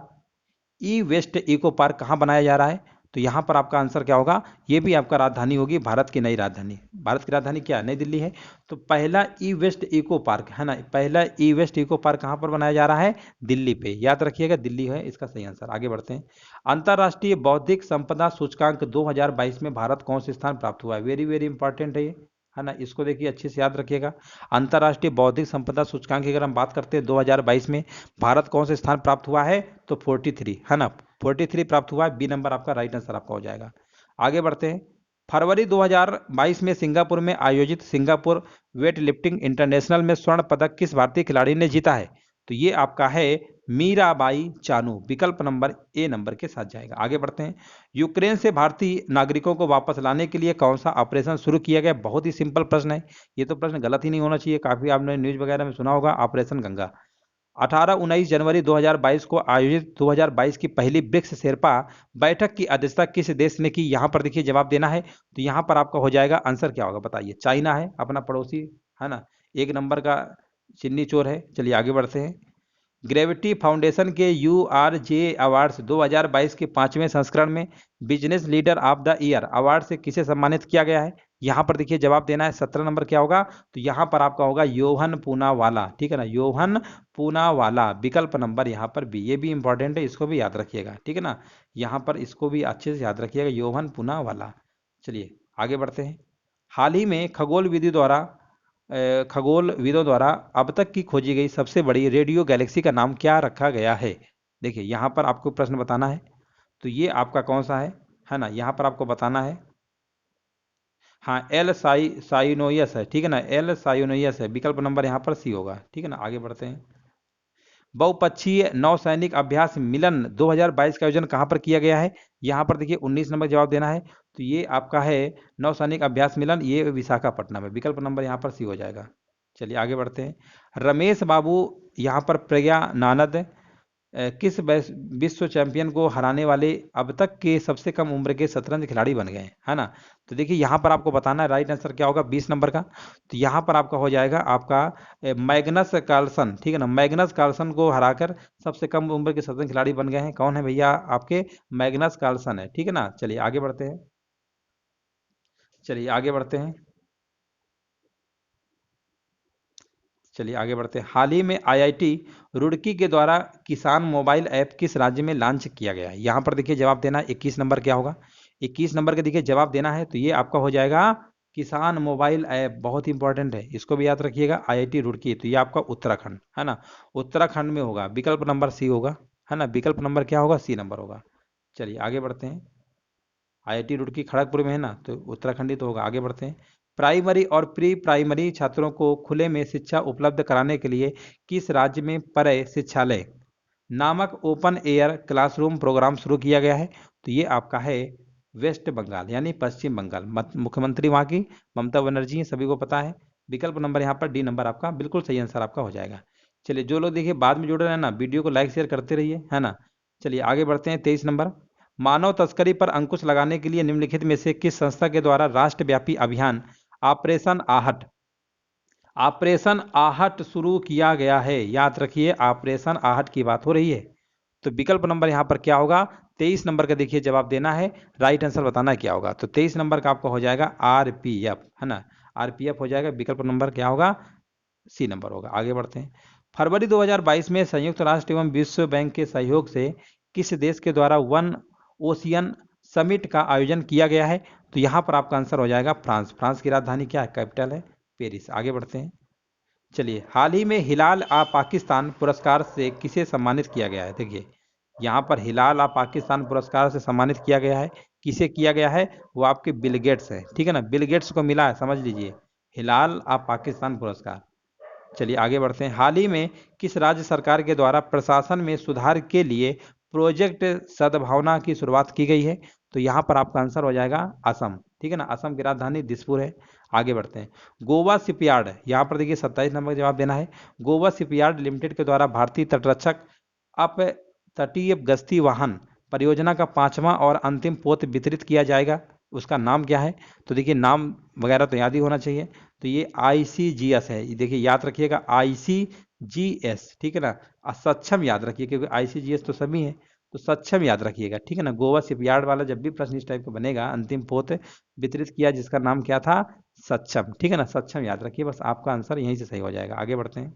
Speaker 1: ई वेस्ट इको पार्क कहाँ बनाया जा रहा है? तो यहाँ पर आपका आंसर क्या होगा? ये भी आपका राजधानी होगी, भारत की नई राजधानी। भारत की राजधानी क्या है? नई दिल्ली है। तो पहला ई वेस्ट इको पार्क, है ना, पहला ई वेस्ट इको पार्क कहाँ पर बनाया जा रहा है? दिल्ली पे। याद रखिएगा दिल्ली है इसका सही आंसर। आगे बढ़ते हैं। अंतर्राष्ट्रीय बौद्धिक संपदा सूचकांक 2022 में भारत कौन से स्थान प्राप्त हुआ है? वेरी वेरी इंपॉर्टेंट है ये, है ना, इसको देखिए अच्छे से याद रखिएगा। अंतर्राष्ट्रीय बौद्धिक संपदा सूचकांक की अगर हम बात करते हैं 2022 में भारत कौन से स्थान प्राप्त हुआ है? तो 43, है ना, 43 प्राप्त हुआ है। बी नंबर आपका राइट आंसर आपका हो जाएगा। आगे बढ़ते हैं। फरवरी 2022 में सिंगापुर में आयोजित सिंगापुर वेट लिफ्टिंग इंटरनेशनल में स्वर्ण पदक किस भारतीय खिलाड़ी ने जीता है? तो ये आपका है मीराबाई चानू। विकल्प नंबर ए नंबर के साथ जाएगा। आगे बढ़ते हैं। यूक्रेन से भारतीय नागरिकों को वापस लाने के लिए कौन सा ऑपरेशन शुरू किया गया? बहुत ही सिंपल प्रश्न है, ये तो प्रश्न गलत ही नहीं होना चाहिए, काफी आपने न्यूज वगैरह में सुना होगा, ऑपरेशन गंगा। 18-19 जनवरी 2022 को आयोजित 2022 की पहली ब्रिक्स शेरपा बैठक की अध्यक्षता किस देश ने की? यहाँ पर देखिए जवाब देना है। तो यहाँ पर आपका हो जाएगा आंसर क्या होगा? बताइए। चाइना है, अपना पड़ोसी, है ना, 1 नंबर का चिन्नी चोर है। चलिए आगे बढ़ते हैं। ग्रेविटी फाउंडेशन के URJ अवार्ड्स 2022 के 5वें संस्करण में business leader of the year award से किसे सम्मानित किया गया है? यहाँ पर देखिए जवाब देना है। 17 नंबर क्या होगा? तो यहाँ पर आपका होगा योहन पूनावाला, ठीक है ना, योहन पूनावाला। विकल्प नंबर यहाँ पर बी। ये भी इंपॉर्टेंट है, इसको भी याद रखिएगा, ठीक है ना। यहाँ पर इसको भी अच्छे से याद रखिएगा, योहन पूनावाला। चलिए आगे बढ़ते हैं। हाल ही में खगोलविदों द्वारा अब तक की खोजी गई सबसे बड़ी रेडियो गैलेक्सी का नाम क्या रखा गया है? देखिए यहाँ पर आपको प्रश्न बताना है। तो ये आपका कौन सा है ना, यहाँ पर आपको बताना है। हाँ एल साइनोयस है, ठीक है ना, एल साइनोयस है। विकल्प नंबर यहाँ पर सी होगा, ठीक है ना। आगे बढ़ते हैं। बहुपक्षीय नौसैनिक अभ्यास मिलन 2022 का आयोजन कहाँ पर किया गया है? यहाँ पर देखिए 19 नंबर जवाब देना है। तो ये आपका है नौसैनिक अभ्यास मिलन, ये विशाखापट्टनम है। विकल्प नंबर यहाँ पर सी हो जाएगा। चलिए आगे बढ़ते हैं। रमेश बाबू यहाँ पर प्रज्ञानानंद किस विश्व चैंपियन को हराने वाले अब तक के सबसे कम उम्र के शतरंज खिलाड़ी बन गए, है ना? तो देखिए यहाँ पर आपको बताना है राइट आंसर क्या होगा 20 नंबर का। तो यहाँ पर आपका हो जाएगा आपका मैग्नस कार्लसन, ठीक है ना? मैग्नस कार्लसन को हराकर सबसे कम उम्र के शतरंज खिलाड़ी बन गए हैं। कौन है भैया? आपके मैग्नस कार्लसन है, ठीक है ना? चलिए आगे बढ़ते हैं। चलिए आगे बढ़ते हैं। चलिए आगे बढ़ते हैं। हाल ही में आईआईटी रुड़की के द्वारा किसान मोबाइल ऐप किस राज्य में लॉन्च किया गया है? यहाँ पर देखिए जवाब देना है 21 नंबर क्या होगा? 21 नंबर के देखिए जवाब देना है, तो ये आपका हो जाएगा किसान मोबाइल ऐप, बहुत इंपॉर्टेंट है, इसको भी याद रखिएगा। आईआईटी रुड़की, तो ये आपका उत्तराखंड है ना? उत्तराखंड में होगा। विकल्प नंबर सी होगा, है ना? विकल्प नंबर क्या होगा? सी नंबर होगा। चलिए आगे बढ़ते हैं। आईआईटी रुड़की खड़गपुर में है ना, तो उत्तराखंड ही तो होगा। आगे बढ़ते हैं। प्राइमरी और प्री प्राइमरी छात्रों को खुले में शिक्षा उपलब्ध कराने के लिए किस राज्य में परय शिक्षालय नामक ओपन एयर क्लासरूम प्रोग्राम शुरू किया गया है? तो ये आपका है वेस्ट बंगाल यानी पश्चिम बंगाल। मुख्यमंत्री वहाँ की ममता बनर्जी हैं, सभी को पता है। विकल्प नंबर यहाँ पर डी नंबर आपका बिल्कुल सही आंसर आपका हो जाएगा। चलिए जो लोग देखिए बाद में जुड़ रहे हैं ना, वीडियो को लाइक शेयर करते रहिए, है ना? चलिए आगे बढ़ते हैं। 23 नंबर, मानव तस्करी पर अंकुश लगाने के लिए निम्नलिखित में से किस संस्था के द्वारा राष्ट्रव्यापी अभियान ऑपरेशन आहट शुरू किया गया है? याद रखिए ऑपरेशन आहट की बात हो रही है। तो विकल्प नंबर यहाँ पर क्या होगा? 23 नंबर का देखिए जवाब देना है, राइट आंसर बताना है क्या होगा। तो 23 नंबर का आपका हो जाएगा आरपीएफ, है ना? आरपीएफ हो जाएगा। विकल्प नंबर क्या होगा? सी नंबर होगा। आगे बढ़ते हैं। फरवरी 2022 में संयुक्त राष्ट्र एवं विश्व बैंक के सहयोग से किस देश के द्वारा वन ओशियन समिट का आयोजन किया गया है? तो यहाँ पर आपका आंसर हो जाएगा फ्रांस। फ्रांस की राजधानी क्या है? कैपिटल है पेरिस। आगे बढ़ते हैं। चलिए हाल ही में हिलाल आ पाकिस्तान पुरस्कार से किसे सम्मानित किया गया है? देखिए यहाँ पर हिलाल आ पाकिस्तान पुरस्कार से सम्मानित किया गया है। किसे किया गया है? वो आपके बिल गेट्स है, ठीक है ना? बिल गेट्स को मिला है, समझ लीजिए, हिलाल आ पाकिस्तान पुरस्कार। चलिए आगे बढ़ते हैं। हाल ही में किस राज्य सरकार के द्वारा प्रशासन में सुधार के लिए प्रोजेक्ट सद्भावना की शुरुआत की गई है? तो यहाँ पर आपका आंसर हो जाएगा असम, ठीक है ना? असम की राजधानी दिसपुर है। आगे बढ़ते हैं। गोवा शिपयार्ड, यहाँ पर देखिए 27 नंबर जवाब देना है। गोवा शिपयार्ड लिमिटेड के द्वारा भारतीय तटरक्षक अप तटीय गश्ती वाहन परियोजना का 5वां और अंतिम पोत वितरित किया जाएगा, उसका नाम क्या है? तो देखिए नाम वगैरह तो याद ही होना चाहिए। तो ये ICGS है, ये देखिए याद रखिएगा ICGS, ठीक है ना? सक्षम याद रखिए, क्योंकि ICGS तो सभी है, तो सक्षम याद रखिएगा, ठीक है ना? गोवा शिपयार्ड वाला जब भी प्रश्न इस टाइप का बनेगा, अंतिम पोत वितरित किया जिसका नाम क्या था? सक्षम, ठीक है ना? सक्षम याद रखिए, बस आपका आंसर यहीं से सही हो जाएगा। आगे बढ़ते हैं।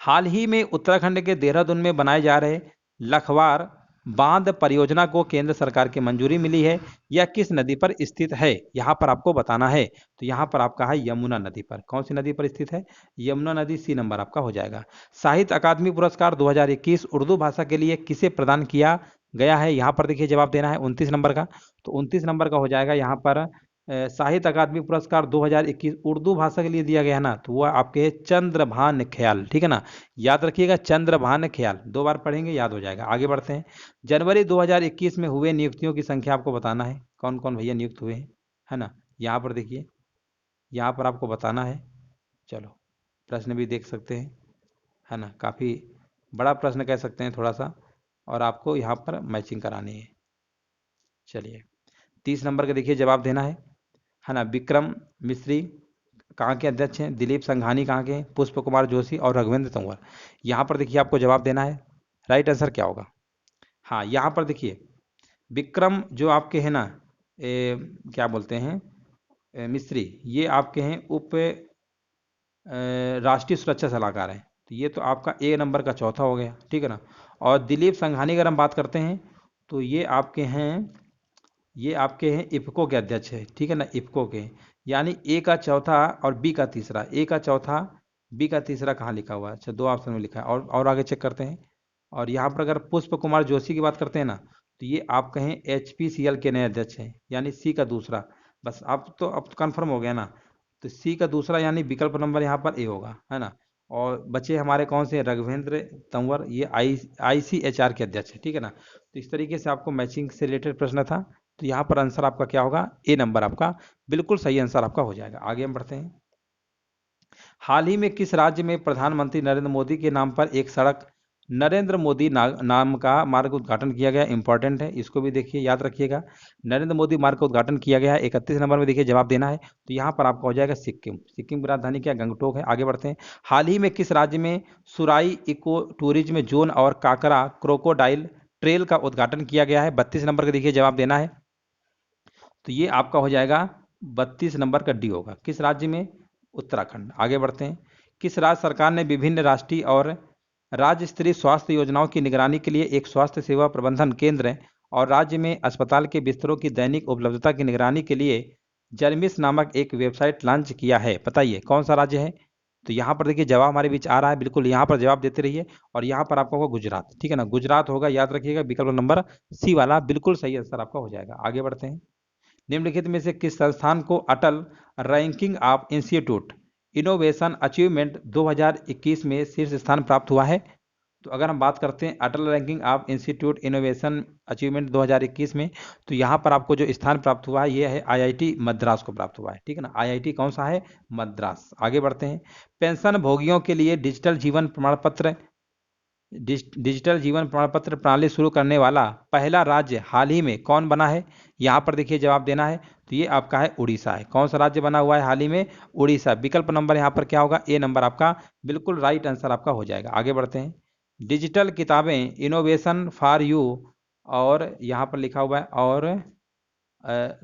Speaker 1: हाल ही में उत्तराखंड के देहरादून में बनाए जा रहे लखवार बांध परियोजना को केंद्र सरकार की मंजूरी मिली है, यह किस नदी पर स्थित है? यहाँ पर आपको बताना है। तो यहाँ पर आपका है यमुना नदी पर। कौन सी नदी पर स्थित है? यमुना नदी, सी नंबर आपका हो जाएगा। साहित्य अकादमी पुरस्कार 2021 उर्दू भाषा के लिए किसे प्रदान किया गया है? यहाँ पर देखिए जवाब देना है 29 नंबर का। तो 29 नंबर का हो जाएगा यहाँ पर साहित्य अकादमी पुरस्कार 2021 उर्दू भाषा के लिए दिया गया है ना, तो वो आपके चंद्रभान ख्याल, ठीक है ना? याद रखिएगा चंद्रभान ख्याल, 2 बार पढ़ेंगे याद हो जाएगा। आगे बढ़ते हैं। जनवरी 2021 में हुए नियुक्तियों की संख्या आपको बताना है, कौन कौन भैया नियुक्त हुए हैं, है ना? यहाँ पर देखिए, यहाँ पर आपको बताना है। चलो प्रश्न भी देख सकते हैं, है ना? काफ़ी बड़ा प्रश्न कह सकते हैं थोड़ा सा, और आपको यहाँ पर मैचिंग करानी है। चलिए 30 नंबर का देखिए जवाब देना है ना? विक्रम मिश्री कहाँ के अध्यक्ष हैं? दिलीप संघानी कहाँ के हैं? पुष्प कुमार जोशी और रघुवेंद्र तंवर। यहाँ पर देखिए आपको जवाब देना है, राइट आंसर क्या होगा? हाँ यहाँ पर देखिए विक्रम जो आपके हैं ना, क्या बोलते हैं, मिस्त्री, ये आपके हैं उप राष्ट्रीय सुरक्षा सलाहकार हैं। तो ये तो आपका ए नंबर का चौथा हो गया, ठीक है ना? और दिलीप संघानी अगर हम बात करते हैं तो ये आपके हैं इफको के अध्यक्ष है, ठीक है ना? इफको के, यानी ए का चौथा और बी का तीसरा, ए का चौथा बी का तीसरा कहाँ लिखा हुआ है? अच्छा 2 ऑप्शन में लिखा है, और आगे चेक करते हैं। और यहाँ पर अगर पुष्प कुमार जोशी की बात करते हैं ना, तो ये आप कहें HPCL के नए अध्यक्ष हैं, यानी सी का दूसरा। बस अब तो कंफर्म हो गया ना? तो सी का दूसरा यानी विकल्प नंबर यहाँ पर ए होगा, है ना? और बचे हमारे कौन से, रघुवेंद्र तंवर, ये ICHR के अध्यक्ष है, ठीक है ना। तो इस तरीके से आपको मैचिंग से रिलेटेड प्रश्न था। तो यहाँ पर आंसर आपका क्या होगा, ए नंबर आपका बिल्कुल सही आंसर आपका हो जाएगा। आगे हम बढ़ते हैं। हाल ही में किस राज्य में प्रधानमंत्री नरेंद्र मोदी के नाम पर एक सड़क नरेंद्र मोदी नाम का मार्ग उद्घाटन किया गया, इंपॉर्टेंट है, इसको भी देखिए याद रखिएगा। नरेंद्र मोदी मार्ग का उद्घाटन किया गया है। 31 नंबर में देखिए जवाब देना है। तो यहाँ पर आपका हो जाएगा सिक्किम। सिक्किम की राजधानी क्या, गंगटोक है। आगे बढ़ते हैं। हाल ही में किस राज्य में सुराई इको टूरिज्म जोन और काकरा क्रोकोडाइल ट्रेल का उद्घाटन किया गया है? 32 नंबर का देखिए जवाब देना है। तो ये आपका हो जाएगा 32 नंबर का डी होगा। किस राज्य में, उत्तराखंड। आगे बढ़ते हैं। किस राज्य सरकार ने विभिन्न राष्ट्रीय और राज्य स्तरीय स्वास्थ्य योजनाओं की निगरानी के लिए एक स्वास्थ्य सेवा प्रबंधन केंद्र और राज्य में अस्पताल के बिस्तरों की दैनिक उपलब्धता की निगरानी के लिए जर्मिस नामक एक वेबसाइट लॉन्च किया है? बताइए कौन सा राज्य है। तो यहाँ पर देखिए जवाब हमारे बीच आ रहा है, बिल्कुल यहाँ पर जवाब देते रहिए। और यहाँ पर आपका होगा गुजरात, ठीक है ना, गुजरात होगा, याद रखिएगा। विकल्प नंबर सी वाला बिल्कुल सही आंसर आपका हो जाएगा। आगे बढ़ते हैं। निम्नलिखित में से किस संस्थान को Atal ranking of institute innovation achievement 2021 में शीर्ष स्थान प्राप्त हुआ है? तो अगर हम बात करते हैं Atal ranking of institute innovation achievement 2021 में, तो यहाँ पर आपको जो स्थान प्राप्त हुआ है ये है IIT मद्रास को प्राप्त हुआ है, ठीक है ना। IIT कौन सा है, मद्रास। आगे बढ़ते हैं। पेंशन भोगियों के लिए डिजिटल जीवन प्रमाण पत्र प्रणाली शुरू करने वाला पहला राज्य हाल ही में कौन बना है? यहाँ पर देखिए जवाब देना है। तो ये आपका है उड़ीसा है। कौन सा राज्य बना हुआ है हाल ही में, उड़ीसा। विकल्प नंबर यहाँ पर क्या होगा, ए नंबर आपका बिल्कुल राइट आंसर आपका हो जाएगा। आगे बढ़ते हैं। डिजिटल किताबें इनोवेशन फॉर यू और यहाँ पर लिखा हुआ है और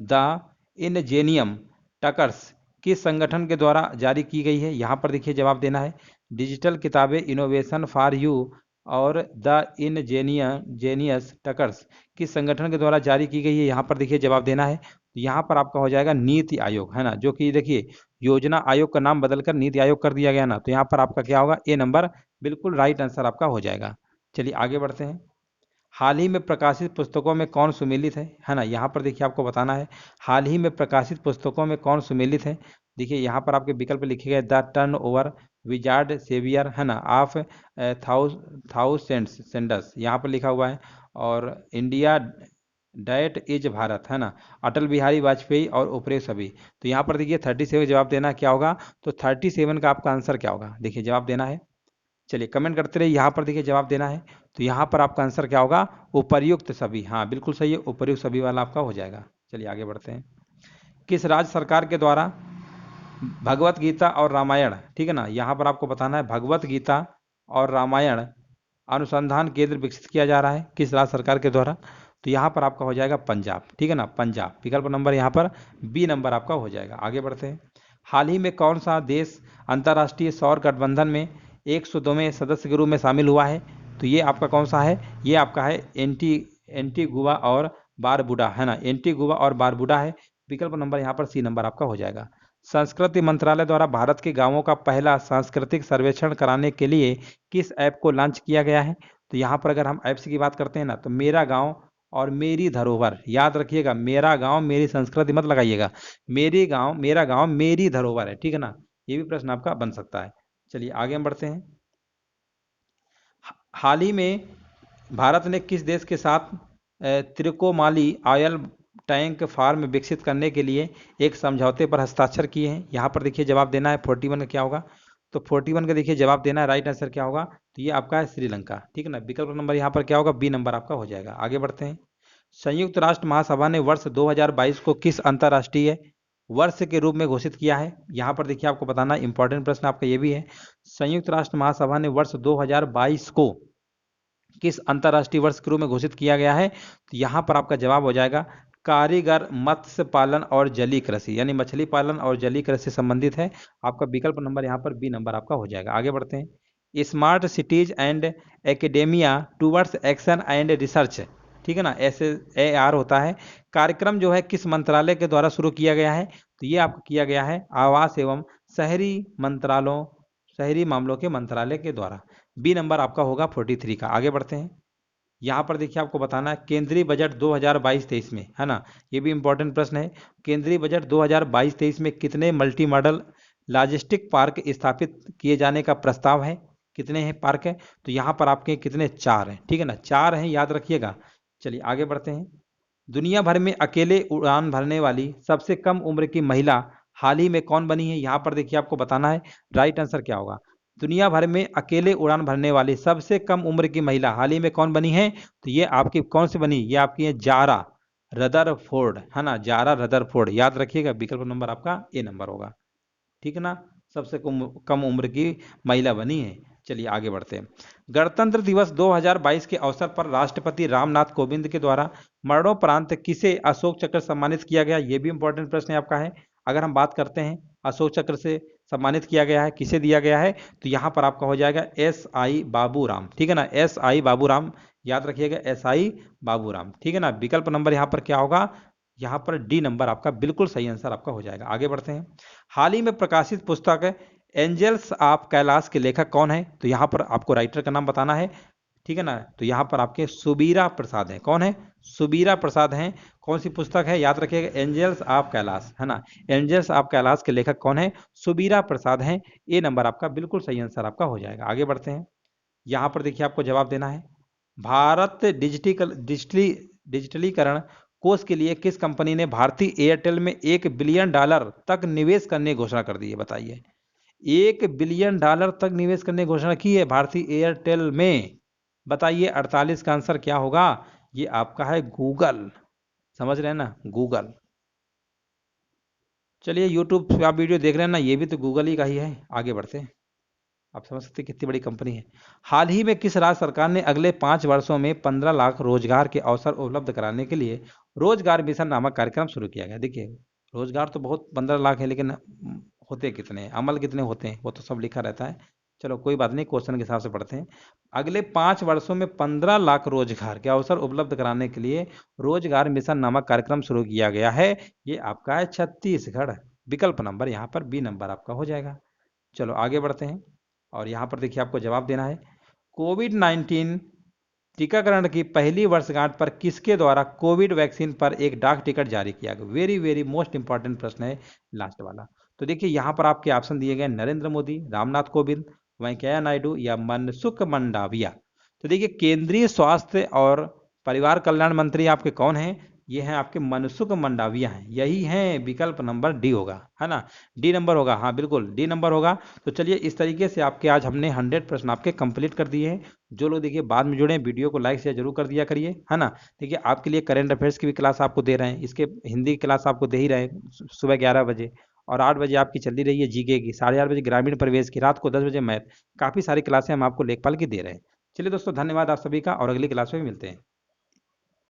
Speaker 1: द इनजेनियम टकर्स किस संगठन के द्वारा जारी की गई है? यहाँ पर देखिए जवाब देना है। डिजिटल किताबें इनोवेशन फॉर यू और द जेनियस टकर्स किस संगठन के द्वारा जारी की गई है? यहाँ पर देखिए जवाब देना है। यहाँ पर आपका हो जाएगा नीति आयोग, है ना, जो कि देखिए योजना आयोग का नाम बदलकर नीति आयोग कर दिया गया ना। तो यहाँ पर आपका क्या होगा, ए नंबर बिल्कुल राइट आंसर आपका हो जाएगा। चलिए आगे बढ़ते हैं। हाल ही में प्रकाशित पुस्तकों में कौन सुमेलित है ना। यहाँ पर देखिए आपको बताना है हाल ही में प्रकाशित पुस्तकों में कौन सुमेलित है। देखिए यहाँ पर आपके विकल्प लिखे गए, the turn over wizard saviour, है ना, ऑफ थाउसेंडस यहाँ पर लिखा हुआ है, और इंडिया डैट इज भारत, है ना, अटल बिहारी वाजपेयी और ऊपरे सभी। तो यहाँ पर देखिए 37 जवाब देना क्या होगा। तो 37 का आपका आंसर क्या होगा, देखिए जवाब देना है। चलिए कमेंट करते रहिए, यहाँ पर देखिए जवाब देना है। तो यहाँ पर आपका आंसर क्या होगा, उपर्युक्त सभी। हाँ बिल्कुल सही है, उपर्युक्त सभी वाला आपका हो जाएगा। चलिए आगे बढ़ते हैं। किस राज्य सरकार के द्वारा भगवत गीता और रामायण, ठीक है ना, यहाँ पर आपको बताना है भगवत गीता और रामायण अनुसंधान केंद्र विकसित किया जा रहा है, किस राज्य सरकार के द्वारा? तो यहाँ पर आपका हो जाएगा पंजाब, ठीक है ना, पंजाब। विकल्प नंबर यहाँ पर बी नंबर आपका हो जाएगा। आगे बढ़ते हैं। हाल ही में कौन सा देश अंतर्राष्ट्रीय सौर गठबंधन में 102वें सदस्य के रूप में शामिल हुआ है? तो ये आपका कौन सा है, ये आपका है एंटीगुआ और बारबुडा, है ना, एंटीगुआ और बारबुडा है। विकल्प नंबर यहाँ पर सी नंबर आपका हो जाएगा। संस्कृति मंत्रालय द्वारा भारत के गांवों का पहला सांस्कृतिक सर्वेक्षण कराने के लिए किस ऐप को लॉन्च किया गया है? तो यहाँ पर अगर हम ऐप्स की बात करते हैं ना, तो मेरा गांव और मेरी धरोहर, याद रखिएगा, मेरा गांव मेरी संस्कृति मत लगाइएगा, मेरा गांव मेरी धरोहर है, ठीक है ना, ये भी प्रश्न आपका बन सकता है। चलिए आगे हम बढ़ते हैं। हाल ही में भारत ने किस देश के साथ त्रिकोमाली ऑयल टैंक फार्म विकसित करने के लिए एक समझौते पर हस्ताक्षर किए हैं? यहाँ पर देखिए जवाब देना है 41 का क्या होगा। तो 41 का देखिए जवाब देना है, राइट आंसर क्या होगा, तो ये आपका है श्रीलंका, ठीक है ना। विकल्प नंबर यहाँ पर क्या होगा, बी नंबर आपका हो जाएगा। आगे बढ़ते हैं। संयुक्त राष्ट्र महासभा ने वर्ष 2022 को किस अंतर्राष्ट्रीय वर्ष के रूप में घोषित किया है? यहाँ पर देखिए आपको बताना, इंपॉर्टेंट प्रश्न आपका ये भी है। संयुक्त राष्ट्र महासभा ने वर्ष 2022 को किस अंतर्राष्ट्रीय वर्ष के रूप में घोषित किया गया है? तो यहाँ पर आपका जवाब हो जाएगा कारीगर मत्स्य पालन और जलीय कृषि, यानी मछली पालन और जलीय कृषि से संबंधित है। आपका विकल्प नंबर यहाँ पर बी नंबर आपका हो जाएगा। आगे बढ़ते हैं। Smart cities and academia towards action and research, ठीक है ना, SAR होता है, कार्यक्रम जो है किस मंत्रालय के द्वारा शुरू किया गया है? तो ये आपको किया गया है आवास एवं शहरी मामलों के मंत्रालय के द्वारा। बी नंबर आपका होगा 43 का। आगे बढ़ते हैं। यहाँ पर देखिए आपको बताना है केंद्रीय बजट 2022-23 में, है ना, ये भी इंपॉर्टेंट प्रश्न है। केंद्रीय बजट 2022-23 में कितने मल्टी मॉडल लॉजिस्टिक पार्क स्थापित किए जाने का प्रस्ताव है। कितने हैं पार्क है? तो यहाँ पर आपके कितने? 4 हैं, ठीक है ना, 4 हैं, याद रखिएगा। चलिए आगे बढ़ते हैं। दुनिया भर में अकेले उड़ान भरने वाली सबसे कम उम्र की महिला हाल ही में कौन बनी है? यहाँ पर देखिए आपको बताना है राइट आंसर क्या होगा। दुनिया भर में अकेले उड़ान भरने वाली सबसे कम उम्र की महिला हाल ही में कौन बनी है? तो ये आपकी कौन सी बनी? ये आपकी है जारा रदरफोर्ड, है ना, जारा रदरफोर्ड, याद रखिएगा। विकल्प नंबर आपका ए नंबर होगा, ठीक है ना, सबसे कम उम्र की महिला बनी है। चलिए आगे बढ़ते हैं। गणतंत्र दिवस 2022 के अवसर पर राष्ट्रपति रामनाथ कोविंद के द्वारा मरणोपरांत किसे अशोक चक्र सम्मानित किया गया? ये भी इंपॉर्टेंट प्रश्न है आपका है। अगर हम बात करते हैं अशोक चक्र से सम्मानित किया गया है, किसे दिया गया है? तो यहाँ पर आपका हो जाएगा SI बाबूराम, ठीक है ना, SI बाबूराम, याद रखिएगा SI बाबूराम, ठीक है ना। विकल्प नंबर यहाँ पर क्या होगा? यहाँ पर डी नंबर आपका बिल्कुल सही आंसर आपका हो जाएगा। आगे बढ़ते हैं। हाल ही में प्रकाशित पुस्तक एंजल्स ऑफ कैलाश के लेखक कौन है? तो यहाँ पर आपको राइटर का नाम बताना है, ठीक है ना। तो यहाँ पर आपके सुबीरा प्रसाद हैं। कौन है? सुबीरा प्रसाद हैं। कौन सी पुस्तक है? याद रखिएगा एंजल्स ऑफ कैलाश, है ना। एंजल्स ऑफ कैलाश के लेखक कौन है? सुबीरा प्रसाद हैं। ए नंबर आपका बिल्कुल सही आंसर आपका हो जाएगा। आगे बढ़ते हैं। यहाँ पर देखिए आपको जवाब देना है। भारत डिजिटलीकरण कोष के लिए किस कंपनी ने भारतीय एयरटेल में $1 बिलियन तक निवेश करने की घोषणा कर दी है? बताइए। $1 बिलियन तक निवेश करने की घोषणा की है भारतीय एयरटेल में। बताइए 48 का आंसर क्या होगा? ये आपका है गूगल, समझ रहे हैं ना, गूगल। चलिए यूट्यूब पे आप वीडियो देख रहे हैं ना, ये भी तो गूगल ही का ही है। आगे बढ़ते हैं। आप समझ सकते हैं कितनी बड़ी कंपनी है। हाल ही में किस राज्य सरकार ने अगले 5 वर्षों में 15 लाख रोजगार के अवसर उपलब्ध कराने के लिए रोजगार मिशन नामक कार्यक्रम शुरू किया गया? देखिए रोजगार तो बहुत 15 लाख है, लेकिन होते कितने हैं, अमल कितने होते हैं, वो तो सब लिखा रहता है। चलो कोई बात नहीं, क्वेश्चन के हिसाब से पढ़ते हैं। अगले 5 वर्षों में 15 लाख रोजगार के अवसर उपलब्ध कराने के लिए रोजगार मिशन नामक कार्यक्रम शुरू किया गया है। ये आपका है छत्तीसगढ़। विकल्प नंबर यहाँ पर बी नंबर आपका हो जाएगा। चलो आगे बढ़ते हैं। और यहाँ पर देखिए आपको जवाब देना है। कोविड-19 टीकाकरण की पहली वर्षगांठ पर किसके द्वारा कोविड वैक्सीन पर एक डाक टिकट जारी किया गया? वेरी वेरी मोस्ट इंपॉर्टेंट प्रश्न है लास्ट वाला। तो देखिए यहाँ पर आपके ऑप्शन दिए गए नरेंद्र मोदी, रामनाथ कोविंद, वेंकैया नायडू या मनसुख मंडाविया। तो देखिए केंद्रीय स्वास्थ्य और परिवार कल्याण मंत्री आपके कौन हैं? ये हैं आपके मनसुख मंडाविया हैं, यही हैं। विकल्प नंबर डी होगा, है ना, डी नंबर होगा, हाँ बिल्कुल डी नंबर होगा। तो चलिए इस तरीके से आपके आज हमने 100 प्रश्न आपके कंप्लीट कर दिए हैं। जो लोग देखिए बाद में जुड़े वीडियो को लाइक शेयर जरूर कर दिया करिए, है ना। देखिए आपके लिए करंट अफेयर्स की भी क्लास आपको दे रहे हैं, इसके हिंदी की क्लास आपको दे ही रहे हैं सुबह 11 बजे, और 8 बजे आपकी चल रही है जीके की, 8:30 बजे ग्रामीण प्रवेश की, रात को 10 बजे मैथ। काफ़ी सारी क्लासें हम आपको लेखपाल की दे रहे हैं। चलिए दोस्तों धन्यवाद आप सभी का, और अगली क्लास में मिलते हैं।